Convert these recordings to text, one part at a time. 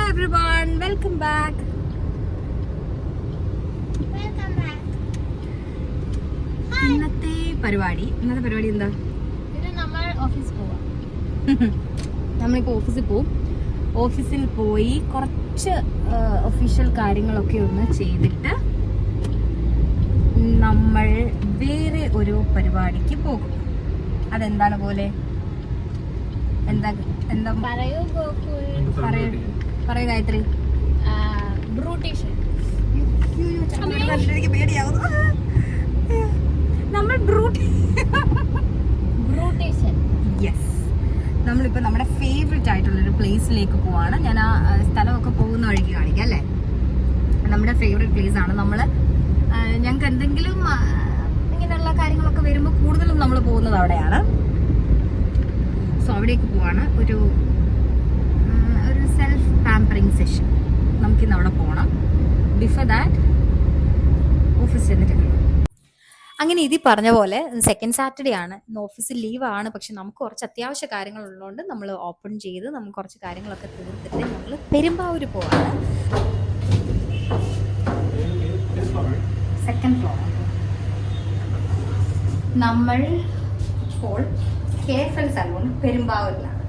everyone, welcome back. ഇന്നത്തെ പരിപാടി എന്താ? നമ്മൾ ഓഫീസിൽ പോവാം. നമ്മളിപ്പോൾ ഓഫീസിൽ പോവും. ഓഫീസിൽ പോയി കുറച്ച് ഒഫീഷ്യൽ കാര്യങ്ങളൊക്കെ ഒന്ന് ചെയ്തിട്ട് നമ്മൾ വേറെ ഒരു പരിപാടിക്ക് പോകും. അതെന്താണ് പോലെ? എന്താ പറയൂ ഗായത്രി. ബ്രൂട്ടീഷൻ. നമ്മൾ ബ്രൂട്ടീഷൻ. യെസ്, നമ്മളിപ്പോൾ നമ്മുടെ ഫേവറേറ്റ് ആയിട്ടുള്ളൊരു പ്ലേസിലേക്ക് പോവാണ്. ഞാൻ ആ സ്ഥലമൊക്കെ പോകുന്ന വഴിക്ക് കാണിക്കാം അല്ലേ. നമ്മുടെ ഫേവറേറ്റ് പ്ലേസ് ആണ്. ഞങ്ങൾക്ക് എന്തെങ്കിലും ഇങ്ങനെയുള്ള കാര്യങ്ങളൊക്കെ വരുമ്പോൾ കൂടുതലും നമ്മൾ പോകുന്നത് അവിടെയാണ്. സോ അവിടേക്ക് പോവാണ്. ഒരു സെൽഫ് പാമ്പറിങ് സെഷൻ. നമുക്കിന്ന് അവിടെ പോകണം. ബിഫോർ ദാറ്റ് ഓഫീസ് ചെന്നിട്ട് അങ്ങനെ ഇതിൽ പറഞ്ഞ പോലെ സെക്കൻഡ് സാറ്റർഡേ ആണ്. ഇന്ന് ഓഫീസിൽ ലീവാണ്. പക്ഷെ നമുക്ക് കുറച്ച് അത്യാവശ്യ കാര്യങ്ങൾ ഉള്ളതുകൊണ്ട് നമ്മൾ ഓപ്പൺ ചെയ്ത് നമുക്ക് കുറച്ച് കാര്യങ്ങളൊക്കെ തീർത്തിട്ട് നമ്മൾ പെരുമ്പാവൂർ പോവാണ്. Second floor. നമ്മൾ ഇപ്പോൾ KFL സലൂൺ പെരുമ്പാവൂരിലാണ്.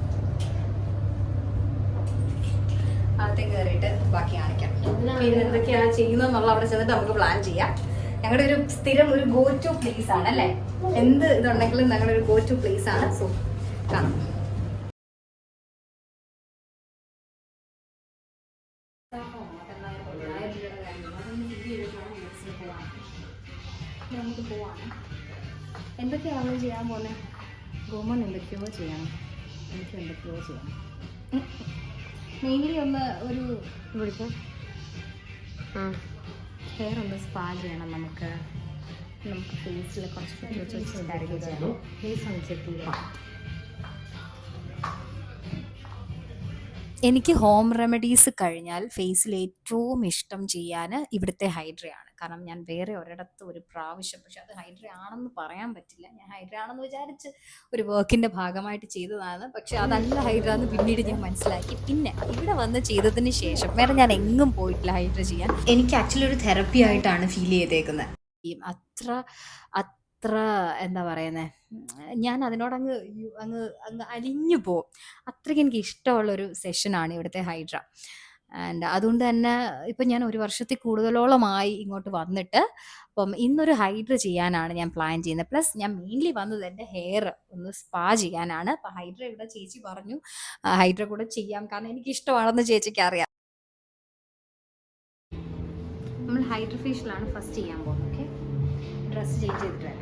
അകത്തേക്ക് കയറിയിട്ട് ബാക്കി കാണിക്കാം. പിന്നെ എന്തൊക്കെയാണ് ചെയ്യുന്നതെന്നുള്ള അവിടെ ചെന്നിട്ട് നമുക്ക് പ്ലാൻ ചെയ്യാം. ഞങ്ങളുടെ ഒരു സ്ഥിരം ഒരു ഗോ ടു പ്ലേസ് ആണ് അല്ലേ. എന്ത് ഇതുണ്ടെങ്കിലും ഞങ്ങളുടെ ഒരു ഗോ ടു പ്ലേസ് ആണ്. സോ കാണാം. നമുക്ക് പോവാണ്. എന്തൊക്കെയാണ് ചെയ്യാൻ പോകുന്നത്? ഗോമൻ എന്തൊക്കെയോ ചെയ്യണം. എനിക്ക് എന്തൊക്കെയോ ചെയ്യണം. മെയിൻലി ഒന്ന് ഒരു ഇവിടുത്തെ ഹെയർ ഒന്ന് സ്പാ ചെയ്യണം. നമുക്ക് ഫേസിൽ കുറച്ച് കാര്യങ്ങൾ ചെയ്യണം. ഫേസ് ഒന്ന് ചെക്ക് ചെയ്യാം. എനിക്ക് ഹോം റെമഡീസ് കഴിഞ്ഞാൽ ഫേസിൽ ഏറ്റവും ഇഷ്ടം ചെയ്യാൻ ഇവിടുത്തെ ഹൈഡ്രയാണ്. കാരണം ഞാൻ വേറെ ഒരിടത്ത് ഒരു പ്രാവശ്യം, പക്ഷെ അത് ഹൈഡ്ര ആണെന്ന് പറയാൻ പറ്റില്ല. ഞാൻ ഹൈഡ്ര ആണെന്ന് വിചാരിച്ച് ഒരു വർക്കിൻ്റെ ഭാഗമായിട്ട് ചെയ്തതാണ്. പക്ഷെ അതല്ല ഹൈഡ്ര എന്ന് പിന്നീട് ഞാൻ മനസ്സിലാക്കി. പിന്നെ ഇവിടെ വന്ന് ചെയ്തതിന് ശേഷം വേറെ ഞാൻ എങ്ങും പോയിട്ടില്ല ഹൈഡ്ര ചെയ്യാൻ. എനിക്ക് ആക്ച്വലി ഒരു തെറപ്പി ആയിട്ടാണ് ഫീൽ ചെയ്തേക്കുന്നത്. അത്ര എന്താ പറയുന്നത്, ഞാൻ അതിനോടങ്ങ് അങ്ങ് അങ്ങ് അലിഞ്ഞു പോവും. അത്രയ്ക്ക് എനിക്ക് ഇഷ്ടമുള്ളൊരു സെഷനാണ് ഇവിടുത്തെ ഹൈഡ്ര. ആൻഡ് അതുകൊണ്ട് തന്നെ ഇപ്പം ഞാൻ ഒരു വർഷത്തിൽ കൂടുതലോളമായി ഇങ്ങോട്ട് വന്നിട്ട്. അപ്പം ഇന്നൊരു ഹൈഡ്ര ചെയ്യാനാണ് ഞാൻ പ്ലാൻ ചെയ്യുന്നത്. പ്ലസ് ഞാൻ മെയിൻലി വന്നത് എൻ്റെ ഹെയർ ഒന്ന് സ്പാ ചെയ്യാനാണ്. അപ്പം ഹൈഡ്ര ഇവിടെ ചേച്ചി പറഞ്ഞു ഹൈഡ്ര കൂടെ ചെയ്യാം, കാരണം എനിക്ക് ഇഷ്ടമാണെന്ന് ചേച്ചിക്ക് അറിയാം. നമ്മൾ ഹൈഡ്ര ഫേഷ്യലാണ് ഫസ്റ്റ് ചെയ്യാൻ പോകുന്നത്. ഓക്കെ, ഡ്രസ്സ് ചേഞ്ച് ചെയ്തിട്ട് വരാം.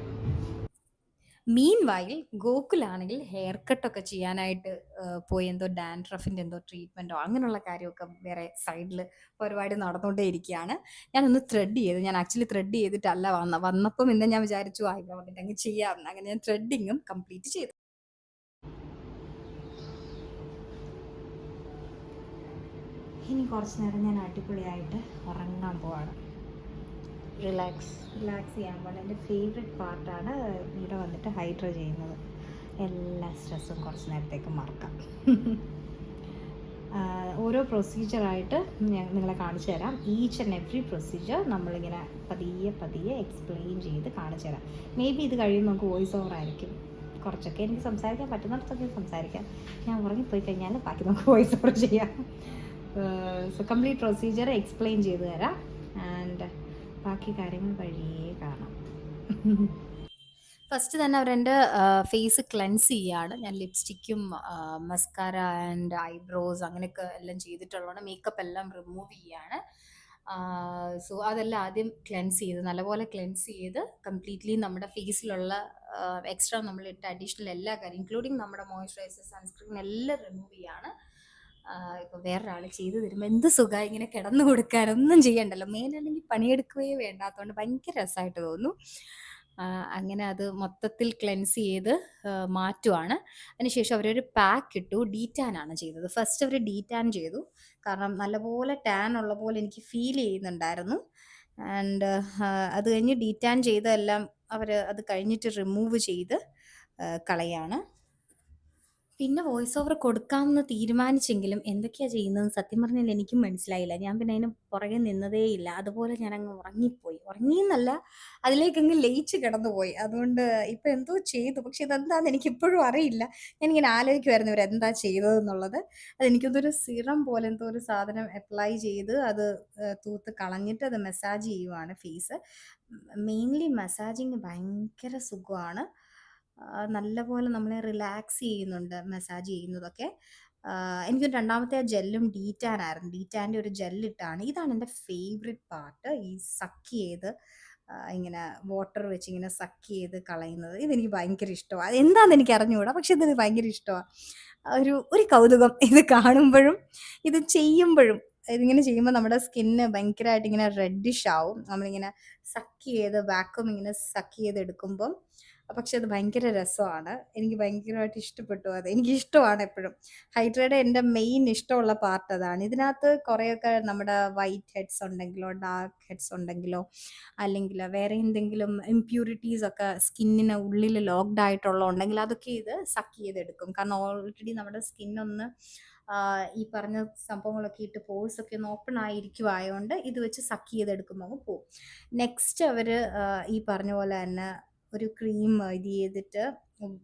മീൻ വൈൽ ഗോകുലാണെങ്കിൽ ഹെയർ കട്ടൊക്കെ ചെയ്യാനായിട്ട് പോയി എന്തോ ഡാൻഡ്രഫിൻ്റെ എന്തോ ട്രീറ്റ്മെൻറ്റോ അങ്ങനെയുള്ള കാര്യമൊക്കെ വേറെ സൈഡിൽ പരിപാടി നടന്നുകൊണ്ടേ ഇരിക്കുകയാണ്. ഞാനൊന്ന് ത്രെഡ് ചെയ്ത്, ഞാൻ ആക്ച്വലി ത്രെഡ് ചെയ്തിട്ടല്ല വന്നപ്പം ഇന്ന് ഞാൻ വിചാരിച്ചു ഇവിടെ വന്നിട്ട് അങ്ങ് ചെയ്യാമെന്ന്. അങ്ങനെ ഞാൻ ത്രെഡിങ്ങും കംപ്ലീറ്റ് ചെയ്തു. ഇനി കുറച്ച് നേരം ഞാൻ അടിപൊളിയായിട്ട് ഉറങ്ങാൻ പോവാണ്. റിലാക്സ് ചെയ്യാൻ പോലെ എൻ്റെ ഫേവറേറ്റ് പാർട്ടാണ് ഇവിടെ വന്നിട്ട് ഹൈഡ്ര ചെയ്യുന്നത്. എല്ലാ സ്ട്രെസ്സും കുറച്ച് നേരത്തേക്ക് മറക്കാം. ഓരോ പ്രൊസീജിയറായിട്ട് ഞാൻ നിങ്ങളെ കാണിച്ചു തരാം. ഈച്ച് ആൻഡ് എവറി പ്രൊസീജിയർ നമ്മളിങ്ങനെ പതിയെ എക്സ്പ്ലെയിൻ ചെയ്ത് കാണിച്ചു തരാം. മേ ബി ഇത് കഴിയുമ്പോൾ നമുക്ക് വോയിസ് ഓവർ ആയിരിക്കും. കുറച്ചൊക്കെ എനിക്ക് സംസാരിക്കാൻ പറ്റുന്നിടത്തൊക്കെ സംസാരിക്കാം. ഞാൻ ഉറങ്ങിപ്പോയി കഴിഞ്ഞാൽ ബാക്കി നമുക്ക് വോയിസ് ഓവർ ചെയ്യാം. സോ കംപ്ലീറ്റ് പ്രൊസീജിയർ എക്സ്പ്ലെയിൻ ചെയ്ത് തരാം. ആൻഡ് ബാക്കി കാര്യങ്ങൾ വഴിയേ കാണാം. ഫസ്റ്റ് തന്നെ അവരെൻ്റെ ഫേസ് ക്ലെൻസ് ചെയ്യാണ്. ഞാൻ ലിപ്സ്റ്റിക്കും മസ്കാര ആൻഡ് ഐബ്രോസ് അങ്ങനെയൊക്കെ എല്ലാം ചെയ്തിട്ടുള്ളതാണ്. മേക്കപ്പ് എല്ലാം റിമൂവ് ചെയ്യാണ്. സോ അതെല്ലാം ആദ്യം ക്ലെൻസ് ചെയ്ത് നല്ലപോലെ ക്ലെൻസ് ചെയ്ത് കംപ്ലീറ്റ്ലി നമ്മുടെ ഫേസിലുള്ള എക്സ്ട്രാ നമ്മളിട്ട് അഡീഷണൽ എല്ലാ കാര്യം ഇൻക്ലൂഡിങ് നമ്മുടെ മോയ്സ്ചറൈസർ, സൺസ്ക്രീൻ എല്ലാം റിമൂവ് ചെയ്യാണ്. ഇപ്പോൾ വേറൊരാൾ ചെയ്തു തരുമ്പോൾ എന്ത് സുഖമായി ഇങ്ങനെ കിടന്നു കൊടുക്കാനൊന്നും ചെയ്യണ്ടല്ലോ. മെയിനാണെങ്കിൽ പണിയെടുക്കുകയേ വേണ്ടാത്തതുകൊണ്ട് ഭയങ്കര രസമായിട്ട് തോന്നുന്നു. അങ്ങനെ അത് മൊത്തത്തിൽ ക്ലെൻസ് ചെയ്ത് മാറ്റുവാണ്. അതിനുശേഷം അവരൊരു പാക്ക് ഇട്ടു. ഡീറ്റാനാണ് ചെയ്തത്. ഫസ്റ്റ് അവർ ഡീറ്റാൻ ചെയ്തു, കാരണം നല്ലപോലെ ടാൻ ഉള്ള പോലെ എനിക്ക് ഫീൽ ചെയ്യുന്നുണ്ടായിരുന്നു. ആൻഡ് അത് കഴിഞ്ഞ് ഡീറ്റാൻ ചെയ്തെല്ലാം അവർ അത് കഴിഞ്ഞിട്ട് റിമൂവ് ചെയ്ത് കളയാണ്. പിന്നെ വോയിസ് ഓവർ കൊടുക്കാമെന്ന് തീരുമാനിച്ചെങ്കിലും എന്തൊക്കെയാ ചെയ്യുന്നതെന്ന് സത്യം പറഞ്ഞാൽ എനിക്കും മനസ്സിലായില്ല. ഞാൻ പിന്നെ അതിന് പുറകെ നിന്നതേയില്ല. അതുപോലെ ഞാനങ്ങ് ഉറങ്ങിപ്പോയി. ഉറങ്ങിയെന്നല്ല, അതിലേക്കങ്ങ് ലയിച്ച് കിടന്നുപോയി. അതുകൊണ്ട് ഇപ്പൊ എന്തോ ചെയ്തു. പക്ഷെ ഇതെന്താന്ന് എനിക്കിപ്പോഴും അറിയില്ല. ഞാനിങ്ങനെ ആലോചിക്കുവായിരുന്നു ഇവരെന്താ ചെയ്തതെന്നുള്ളത്. അതെനിക്കെന്തോ സിറം പോലെ എന്തോ ഒരു സാധനം അപ്ലൈ ചെയ്ത് അത് തൂത്ത് കളഞ്ഞിട്ട് അത് മസാജ് ചെയ്യുവാണ് ഫേസ്. മെയിൻലി മസാജിങ് ഭയങ്കര സുഖമാണ്. നല്ലപോലെ നമ്മളെ റിലാക്സ് ചെയ്യുന്നുണ്ട് മസാജ് ചെയ്യുന്നതൊക്കെ. എനിക്ക് രണ്ടാമത്തെ ആ ജെല്ലും ഡീറ്റാൻ ആയിരുന്നു. ഡീറ്റാൻ്റെ ഒരു ജെല്ലിട്ടാണ്. ഇതാണ് എൻ്റെ ഫേവറേറ്റ് പാർട്ട്. ഈ സക്ക് ചെയ്ത് ഇങ്ങനെ വാട്ടർ വെച്ച് ഇങ്ങനെ സക്ക് ചെയ്ത് കളയുന്നത്. ഇതെനിക്ക് ഭയങ്കര ഇഷ്ടമാണ്. അതെന്താണെന്ന് എനിക്ക് അറിഞ്ഞുകൂടാ. പക്ഷെ ഇതെനിക്ക് ഭയങ്കര ഇഷ്ടമാണ്. ഒരു ഒരു കൗതുകം ഇത് കാണുമ്പോഴും ഇത് ചെയ്യുമ്പോഴും. ഇതിങ്ങനെ ചെയ്യുമ്പോൾ നമ്മുടെ സ്കിന്ന് ഭയങ്കരമായിട്ട് ഇങ്ങനെ റെഡിഷ് ആവും. നമ്മളിങ്ങനെ സക്ക് ചെയ്ത് വാക്വം ഇങ്ങനെ സക്ക് ചെയ്ത് എടുക്കുമ്പം. പക്ഷെ അത് ഭയങ്കര രസമാണ്. എനിക്ക് ഭയങ്കരമായിട്ട് ഇഷ്ടപ്പെട്ടു അത്. എനിക്കിഷ്ടമാണ് എപ്പഴും. ഹൈഡ്രയുടെ എൻ്റെ മെയിൻ ഇഷ്ടമുള്ള പാർട്ട് അതാണ്. ഇതിനകത്ത് കുറേയൊക്കെ നമ്മുടെ വൈറ്റ് ഹെഡ്സ് ഉണ്ടെങ്കിലോ ഡാർക്ക് ഹെഡ്സ് ഉണ്ടെങ്കിലോ അല്ലെങ്കിൽ വേറെ എന്തെങ്കിലും ഇംപ്യൂരിറ്റീസ് ഒക്കെ സ്കിന്നിന് ഉള്ളിൽ ലോക്ക്ഡ് ആയിട്ടുള്ള ഉണ്ടെങ്കിൽ അതൊക്കെ ഇത് സക്ക് ചെയ്തെടുക്കും. കാരണം ഓൾറെഡി നമ്മുടെ സ്കിന്നൊന്ന് ഈ പറഞ്ഞ സംഭവങ്ങളൊക്കെ ഇട്ട് പോഴ്സ് ഒക്കെ ഒന്ന് ഓപ്പൺ ആയിരിക്കുവായതുകൊണ്ട് ഇത് വെച്ച് സക്ക് ചെയ്തെടുക്കുമ്പോൾ അങ്ങ് പോകും. നെക്സ്റ്റ് അവർ ഈ പറഞ്ഞ പോലെ തന്നെ ഒരു ക്രീം ഇത് ചെയ്തിട്ട്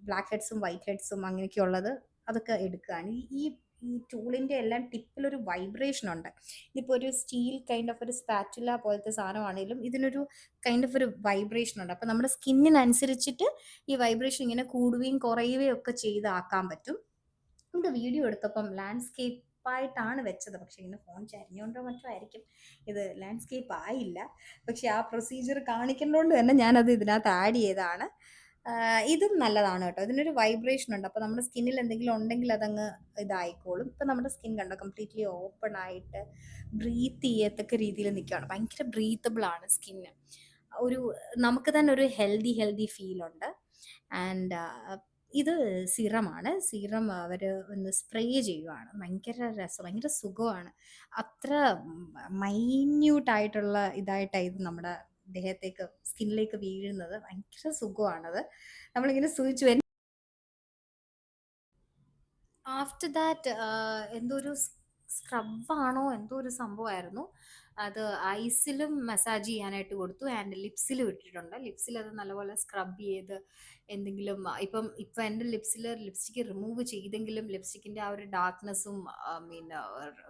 ബ്ലാക്ക് ഹെഡ്സും വൈറ്റ് ഹെഡ്സും അങ്ങനെയൊക്കെയുള്ളത് അതൊക്കെ എടുക്കുകയാണ്. ഈ ഈ ഈ ടൂളിൻ്റെ എല്ലാം ടിപ്പിലൊരു വൈബ്രേഷൻ ഉണ്ട്. ഇതിപ്പോൾ ഒരു സ്റ്റീൽ കൈൻഡ് ഓഫ് ഒരു സ്പാറ്റുല പോലത്തെ സാധനമാണെങ്കിലും ഇതിനൊരു കൈൻഡ് ഓഫ് ഒരു വൈബ്രേഷൻ ഉണ്ട്. അപ്പോൾ നമ്മുടെ സ്കിന്നിനനുസരിച്ചിട്ട് ഈ വൈബ്രേഷൻ ഇങ്ങനെ കൂടുകയും കുറയുകയും ഒക്കെ ചെയ്താക്കാൻ പറ്റും. നമ്മുടെ വീഡിയോ എടുത്തപ്പം ലാൻഡ്സ്കേപ്പായിട്ടാണ് വെച്ചത്. പക്ഷേ ഇങ്ങനെ ഫോൺ ചരിഞ്ഞുകൊണ്ടോ മറ്റോ ആയിരിക്കും ഇത് ലാൻഡ്സ്കേപ്പ് ആയില്ല. പക്ഷേ ആ പ്രൊസീജിയർ കാണിക്കേണ്ടതുകൊണ്ട് തന്നെ ഞാനത് ഇതിനകത്ത് ആഡ് ചെയ്തതാണ്. ഇതും നല്ലതാണ് കേട്ടോ. ഇതിനൊരു വൈബ്രേഷൻ ഉണ്ട്. അപ്പോൾ നമ്മുടെ സ്കിന്നിൽ എന്തെങ്കിലും ഉണ്ടെങ്കിൽ അതങ്ങ് ഇതായിക്കോളും. ഇപ്പം നമ്മുടെ സ്കിൻ കണ്ടോ കംപ്ലീറ്റ്ലി ഓപ്പൺ ആയിട്ട് ബ്രീത്ത് ചെയ്യത്തക്ക രീതിയിൽ നിൽക്കുകയാണ്. ഭയങ്കര ബ്രീത്തബിൾ ആണ് സ്കിന്ന്. ഒരു നമുക്ക് തന്നെ ഒരു ഹെൽത്തി ഫീലുണ്ട്. ആൻഡ് ഇത് സിറമാണ്. സിറം അവർ ഒന്ന് സ്പ്രേ ചെയ്യുവാണ്. ഭയങ്കര രസം, ഭയങ്കര സുഖമാണ്. അത്ര മൈന്യൂട്ടായിട്ടുള്ള ഇതായിട്ടാണ് ഇത് നമ്മുടെ ദേഹത്തേക്ക് സ്കിന്നിലേക്ക് വീഴുന്നത്. ഭയങ്കര സുഖമാണത്. നമ്മളിങ്ങനെ സൂചിച്ചു ആഫ്റ്റർ ദാറ്റ് എന്തോ ഒരു സ്ക്രബാണോ എന്തോ ഒരു സംഭവമായിരുന്നു. അത് ഐസിലും മസാജ് ചെയ്യാനായിട്ട് കൊടുത്തു ആൻഡ് ലിപ്സിലും ഇട്ടിട്ടുണ്ട്. ലിപ്സിൽ അത് നല്ലപോലെ സ്ക്രബ് ചെയ്ത് എന്തെങ്കിലും ഇപ്പം എൻ്റെ ലിപ്സ്റ്റിക്ക് റിമൂവ് ചെയ്തെങ്കിലും ലിപ്സ്റ്റിക്കിൻ്റെ ആ ഒരു ഡാർക്ക്നെസ്സും മീൻ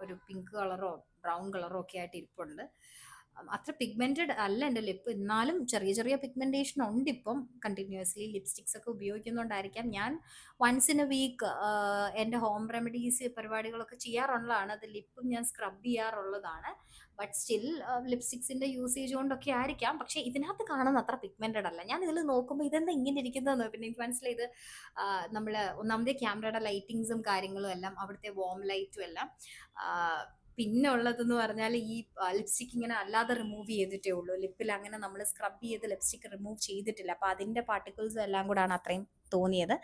ഒരു പിങ്ക് കളറോ ബ്രൗൺ കളറോ ഒക്കെ ആയിട്ട് ഇരിപ്പുണ്ട്. അത്ര പിഗ്മെന്റഡ് അല്ല എൻ്റെ ലിപ്പ്. എന്നാലും ചെറിയ ചെറിയ പിഗ്മെന്റേഷൻ ഉണ്ട്. ഇപ്പം കണ്ടിന്യൂസ്ലി ലിപ്സ്റ്റിക്സ് ഒക്കെ ഉപയോഗിക്കുന്നതുകൊണ്ടായിരിക്കാം. ഞാൻ വൺസ് ഇൻ എ വീക്ക് എൻ്റെ ഹോം റെമഡീസ് പരിപാടികളൊക്കെ ചെയ്യാറുള്ളതാണ്. അത് ലിപ്പും ഞാൻ സ്ക്രബ് ചെയ്യാറുള്ളതാണ്. ബട്ട് സ്റ്റിൽ ലിപ്സ്റ്റിക്സിൻ്റെ യൂസേജ് കൊണ്ടൊക്കെ ആയിരിക്കാം. പക്ഷേ ഇതിനകത്ത് കാണുന്ന അത്ര പിഗ്മെന്റഡ് അല്ല. ഞാൻ ഇതിൽ നോക്കുമ്പോൾ ഇതെന്താ ഇങ്ങനെ ഇരിക്കുന്നതെന്ന് പിന്നെ എനിക്ക് മനസ്സിലായത് നമ്മൾ ഒന്നാമതേ ക്യാമറയുടെ ലൈറ്റിങ്സും കാര്യങ്ങളും എല്ലാം അവിടുത്തെ വോം ലൈറ്റും എല്ലാം. പിന്നെ ഉള്ളതെന്ന് പറഞ്ഞാൽ ഈ ലിപ്സ്റ്റിക് ഇങ്ങനെ അല്ലാതെ റിമൂവ് ചെയ്തിട്ടേ ഉള്ളൂ. ലിപ്പിൽ അങ്ങനെ നമ്മൾ സ്ക്രബ് ചെയ്ത് ലിപ്സ്റ്റിക് റിമൂവ് ചെയ്തിട്ടില്ല. അപ്പോൾ അതിൻ്റെ പാർട്ടിക്കിൾസ് എല്ലാം കൂടാണ് അത്രയും തോന്നിയത്.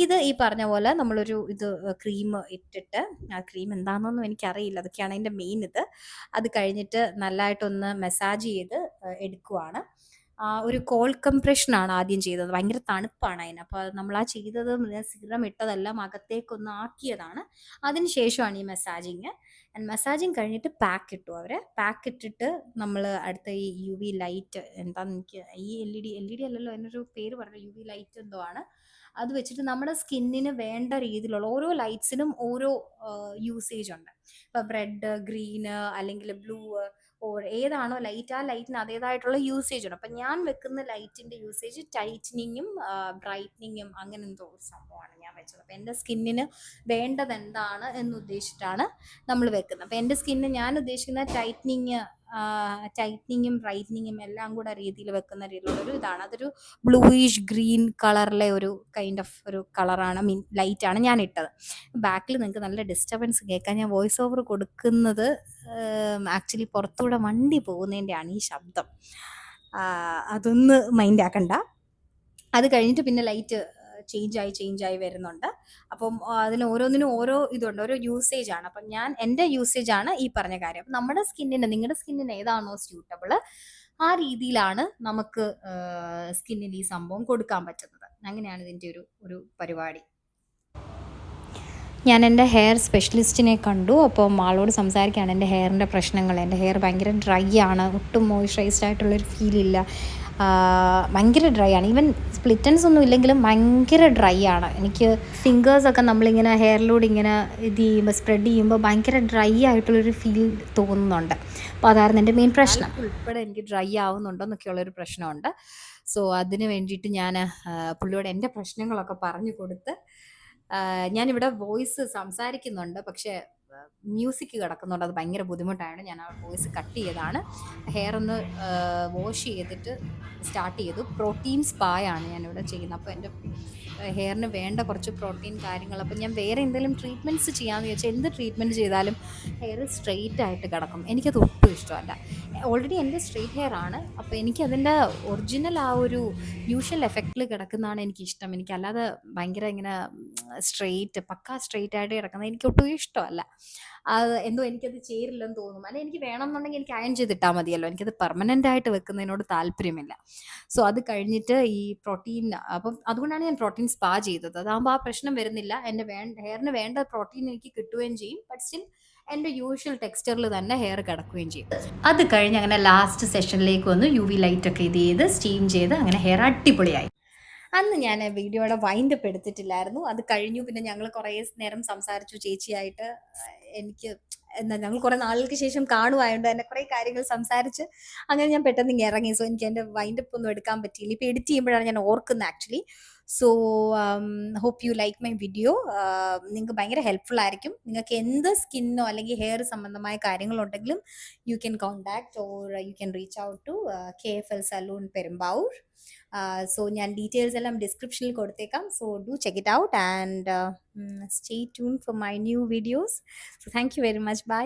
ഇത് ഈ പറഞ്ഞ പോലെ നമ്മളൊരു ക്രീം ഇട്ടിട്ട്, ആ ക്രീം എന്താണെന്നൊന്നും എനിക്കറിയില്ല. അതൊക്കെയാണ് അതിൻ്റെ മെയിൻ ഇത്. അത് കഴിഞ്ഞിട്ട് നല്ലതായിട്ടൊന്ന് മസാജ് ചെയ്ത് എടുക്കുവാണ്. ഒരു കോൾഡ് കംപ്രഷനാണ് ആദ്യം ചെയ്തത്. ഭയങ്കര തണുപ്പാണ് അതിന്. അപ്പോൾ നമ്മൾ ആ ചെയ്തത് സിറം ഇട്ടതെല്ലാം അകത്തേക്കൊന്ന് ആക്കിയതാണ്. അതിന് ശേഷമാണ് ഈ മസാജിങ്. ആൻഡ് മസാജിങ് കഴിഞ്ഞിട്ട് പാക്ക് ഇട്ടു അവർ. പാക്ക് ഇട്ടിട്ട് നമ്മൾ അടുത്ത ഈ യു വി ലൈറ്റ് എന്താണെന്ന് എനിക്ക് ഈ എൽ ഇ ഡി അല്ലല്ലോ, അതിനൊരു പേര് പറഞ്ഞു, യു വി ലൈറ്റ് എന്തോ ആണ്. അത് വെച്ചിട്ട് നമ്മുടെ സ്കിന്നിന് വേണ്ട രീതിയിലുള്ള ഓരോ ലൈറ്റ്സിനും ഓരോ യൂസേജ് ഉണ്ട്. ഇപ്പം റെഡ്, ഗ്രീന് അല്ലെങ്കിൽ ബ്ലൂ ഓർ ഏതാണോ ലൈറ്റ് ആ ലൈറ്റിന് അതേതായിട്ടുള്ള യൂസേജ് ഉണ്ട്. അപ്പം ഞാൻ വെക്കുന്ന ലൈറ്റിൻ്റെ യൂസേജ് ടൈറ്റനിങ്ങും ബ്രൈറ്റനിങ്ങും അങ്ങനെ എന്തോ ഒരു സംഭവമാണ് ഞാൻ വെച്ചത്. അപ്പം എൻ്റെ സ്കിന്നിന് വേണ്ടത് എന്താണ് എന്ന് ഉദ്ദേശിച്ചിട്ടാണ് നമ്മൾ വെക്കുന്നത്. അപ്പം എൻ്റെ സ്കിന്ന് ഞാൻ ഉദ്ദേശിക്കുന്ന ടൈറ്റനിങ്ങും ബ്രൈറ്റനിങ്ങും എല്ലാം കൂടെ രീതിയിൽ വെക്കുന്ന രീതിയിലുള്ളൊരു ഇതാണ്. അതൊരു ബ്ലൂയിഷ് ഗ്രീൻ കളറിലെ ഒരു കൈൻഡ് ഓഫ് ഒരു കളറാണ്, മീൻ ലൈറ്റാണ് ഞാൻ ഇട്ടത്. ബാക്കിൽ നിങ്ങൾക്ക് നല്ല ഡിസ്റ്റർബൻസ് കേൾക്കാൻ. ഞാൻ വോയിസ് ഓവർ കൊടുക്കുന്നത് ആക്ച്വലി പുറത്തൂടെ വണ്ടി പോകുന്നതിൻ്റെയാണ് ഈ ശബ്ദം. അതൊന്ന് മൈൻഡ് ആക്കണ്ട. അത് കഴിഞ്ഞിട്ട് പിന്നെ ലൈറ്റ് ചേഞ്ചായി വരുന്നുണ്ട്. അപ്പം അതിന് ഓരോന്നിനും ഓരോ ഇതുണ്ട്, ഓരോ യൂസേജ് ആണ്. അപ്പം എൻ്റെ യൂസേജ് ആണ് ഈ പറഞ്ഞ കാര്യം. അപ്പം നമ്മുടെ സ്കിന്നിന്, നിങ്ങളുടെ സ്കിന്നിന് ഏതാണോ സ്യൂട്ടബിൾ ആ രീതിയിലാണ് നമുക്ക് സ്കിന്നിന് ഈ സംഭവം കൊടുക്കാൻ പറ്റുന്നത്. അങ്ങനെയാണ് ഇതിൻ്റെ ഒരു പരിപാടി. ഞാൻ എൻ്റെ ഹെയർ സ്പെഷ്യലിസ്റ്റിനെ കണ്ടു. അപ്പോൾ ആളോട് സംസാരിക്കുകയാണ് എൻ്റെ ഹെയറിൻ്റെ പ്രശ്നങ്ങൾ. എൻ്റെ ഹെയർ ഭയങ്കര ഡ്രൈ ആണ്, ഒട്ടും മോയ്സ്ചറൈസ്ഡ് ആയിട്ടുള്ളൊരു ഫീലില്ല, ഭയങ്കര ഡ്രൈ ആണ്. ഈവൻ സ്പ്ലിറ്റൻസ് ഒന്നും ഇല്ലെങ്കിലും ഭയങ്കര ഡ്രൈ ആണ്. എനിക്ക് ഫിംഗേഴ്സൊക്കെ നമ്മളിങ്ങനെ ഹെയറിലൂടെ ഇങ്ങനെ ഇത് ചെയ്യുമ്പോൾ, സ്പ്രെഡ് ചെയ്യുമ്പോൾ ഭയങ്കര ഡ്രൈ ആയിട്ടുള്ളൊരു ഫീൽ തോന്നുന്നുണ്ട്. അപ്പോൾ അതായിരുന്നു എൻ്റെ മെയിൻ പ്രശ്നം. ഉൾപ്പെടെ എനിക്ക് ഡ്രൈ ആവുന്നുണ്ടോ എന്നൊക്കെയുള്ളൊരു പ്രശ്നമുണ്ട്. സോ അതിന് വേണ്ടിയിട്ട് ഞാൻ പുള്ളിയോട് എൻ്റെ പ്രശ്നങ്ങളൊക്കെ പറഞ്ഞു കൊടുത്ത്, ഞാനിവിടെ വോയിസ് സംസാരിക്കുന്നുണ്ട്, പക്ഷേ മ്യൂസിക് കിടക്കുന്നുണ്ട്, അത് ഭയങ്കര ബുദ്ധിമുട്ടായതുകൊണ്ട് ഞാൻ ആ വോയിസ് കട്ട് ചെയ്തതാണ്. ഹെയർ ഒന്ന് വാഷ് ചെയ്തിട്ട് സ്റ്റാർട്ട് ചെയ്തു. പ്രോട്ടീൻ സ്പായാണ് ഞാനിവിടെ ചെയ്യുന്നത്. അപ്പോൾ എൻ്റെ ഹെയറിന് വേണ്ട കുറച്ച് പ്രോട്ടീൻ കാര്യങ്ങൾ, അപ്പോൾ ഞാൻ വേറെ എന്തെങ്കിലും ട്രീറ്റ്മെൻറ്റ്സ് ചെയ്യാമെന്ന് ചോദിച്ചാൽ എന്ത് ട്രീറ്റ്മെൻറ്റ് ചെയ്താലും ഹെയർ സ്ട്രെയിറ്റ് ആയിട്ട് കിടക്കും. എനിക്കത് ഒട്ടും ഇഷ്ടമല്ല. ഓൾറെഡി എൻ്റെ സ്ട്രെയിറ്റ് ഹെയർ ആണ്, അപ്പോൾ എനിക്കതിൻ്റെ ഒറിജിനൽ ആ ഒരു യൂഷ്വൽ എഫക്റ്റിൽ കിടക്കുന്നതാണ് എനിക്കിഷ്ടം. എനിക്കല്ലാതെ ഭയങ്കര ഇങ്ങനെ സ്ട്രെയിറ്റ്, പക്കാ സ്ട്രെയിറ്റ് ആയിട്ട് കിടക്കുന്നത് എനിക്ക് ഒട്ടും ഇഷ്ടമല്ല. അത് എന്തോ എനിക്കത് ചേരില്ലെന്ന് തോന്നും. അല്ലെങ്കിൽ എനിക്ക് വേണമെന്നുണ്ടെങ്കിൽ എനിക്ക് അയൺ ചെയ്തിട്ടാൽ മതിയല്ലോ. എനിക്കത് പെർമനൻ്റ് ആയിട്ട് വെക്കുന്നതിനോട് താല്പര്യമില്ല. സോ അത് കഴിഞ്ഞിട്ട് ഈ പ്രോട്ടീൻ, അപ്പം അതുകൊണ്ടാണ് ഞാൻ പ്രോട്ടീൻ സ്പാ ചെയ്തത്. അതാകുമ്പോൾ ആ പ്രശ്നം വരുന്നില്ല. എൻ്റെ ഹെയറിന് വേണ്ട പ്രോട്ടീൻ എനിക്ക് കിട്ടുകയും ചെയ്യും. ബട്ട് സ്റ്റിൽ എൻ്റെ യൂഷ്വൽ ടെക്സ്ചറിൽ തന്നെ ഹെയർ കിടക്കുകയും ചെയ്യും. അത് കഴിഞ്ഞ് അങ്ങനെ ലാസ്റ്റ് സെഷനിലേക്ക് വന്നു. UV ലൈറ്റൊക്കെ ഇത് ചെയ്ത് സ്റ്റീം ചെയ്ത് അങ്ങനെ ഹെയർ അടിപൊളിയായി. അന്ന് ഞാൻ വീഡിയോയുടെ വൈൻഡപ്പ് എടുത്തിട്ടില്ലായിരുന്നു. അത് കഴിഞ്ഞു. പിന്നെ ഞങ്ങൾ കുറേ നേരം സംസാരിച്ചു ചേച്ചിയായിട്ട്. എനിക്ക് എന്താ, ഞങ്ങൾ കുറേ നാളുകൾക്ക് ശേഷം കാണുമായതുകൊണ്ട് തന്നെ കുറേ കാര്യങ്ങൾ സംസാരിച്ച് അങ്ങനെ ഞാൻ പെട്ടെന്ന് ഇങ്ങ് ഇറങ്ങി. സോ എനിക്ക് എൻ്റെ വൈൻഡപ്പ് ഒന്നും എടുക്കാൻ പറ്റിയില്ല. ഇപ്പോൾ എഡിറ്റ് ചെയ്യുമ്പോഴാണ് ഞാൻ ഓർക്കുന്നത് actually. So hope you like my video. നിങ്ങൾക്ക് ഭയങ്കര ഹെൽപ്ഫുൾ ആയിരിക്കും. നിങ്ങൾക്ക് എന്ത് സ്കിന്നോ അല്ലെങ്കിൽ ഹെയർ സംബന്ധമായ കാര്യങ്ങളുണ്ടെങ്കിലും you can contact or you can reach out to KFL salon Perumbavoor. So ഞാൻ ഡീറ്റെയിൽസ് എല്ലാം ഡിസ്ക്രിപ്ഷനിൽ കൊടുത്തേക്കാം. So do check it out and stay tune for my new videos. So thank you very much. By.